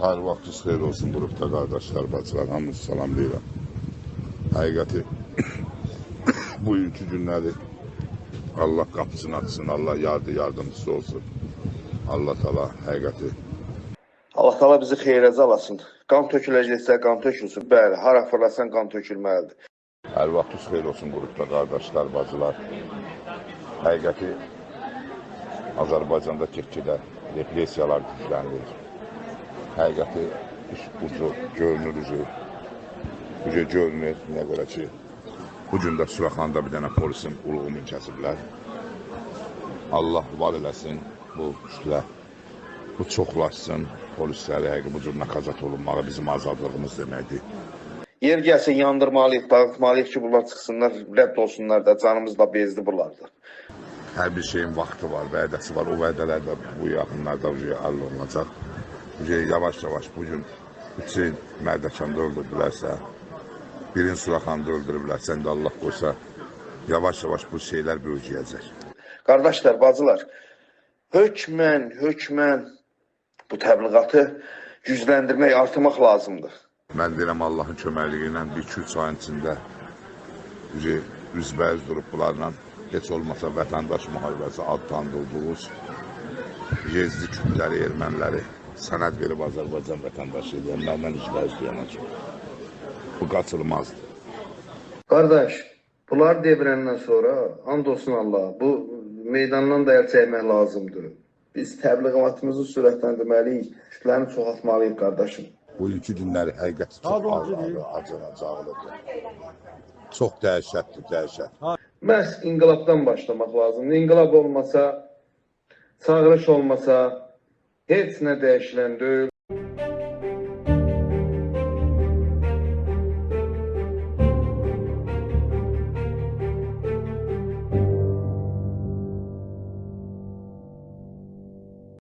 Hər vaxtınız xeyir olsun qrupda qardaşlar, bacılar, hamınızı salamlayıram. Həqiqəti bugünkü günləri Allah qapısını açsın, Allah yardımcısı olsun. Allah Taala həqiqəti. Allah Taala bizi xeyrəcə alasın. Qan töküləcəksə qan tökülsün. Bəli, hara fırlasan qan tökülməlidir. Hər vaxtınız xeyir olsun qrupda qardaşlar, bacılar. Həqiqəti Azərbaycanda get-gedə repressiyalar güclənir. Həqiqəti iş ucu, görünür ucu. Ucu görünür, nə görə ki, bugün də Suraxanda bir dənə polisin qulğunu kəsiblər. Allah var eləsin bu kütlə, bu çoxlaşsın, polisləri həqiqi bu cür nakazat olunmağı bizim azadlığımız deməkdir. Yer gəlsin yandırmalıyıq, dağıtmalıyıq ki, bunlar çıxsınlar, rədd olsunlar da, canımız da bezdi bunlardır. Hər bir şeyin vaxtı var, vədəsi var, o vədələr də bu yaxınlarda əldə olunacaq. Yavaş-yavaş bugün Hüseyin Mərdəkanda öldürdülərsə, birini Suraxanda öldürüblərsə, indi Allah qoysa, yavaş-yavaş bu şeylər böyüyəcək. Qardaşlar, bacılar, hökmən bu təbliğatı gücləndirmək, artırmaq lazımdır. Mən deyirəm, Allahın köməkliyi ilə 1-2-3 ayın içində üzbəüz durub bunlarla heç olmasa vətəndaş müharibəsi adlandırdığımız Yezdi kütləri, erməniləri sənəd verib Azərbaycan vətəndaşı edənlərlə üzbəüz dayanacaq. Bu qaçılmazdır. Qardaş, bunlar devrəndən sonra, and olsun Allah, bu meydandan da əl çəkmək lazımdır. Biz təbliğatımızı sürətləndirməliyik, kütləni çoxaltmalıyıq qardaşım. Bu ilki günləri həqiqəti çox acınacaqlıdır. Çox dəhşətdir, dəhşət. Məhz inqilabdan başlamaq lazımdır. İnqilab olmasa, çağırış olmasa, heç nə dəyişilən deyil.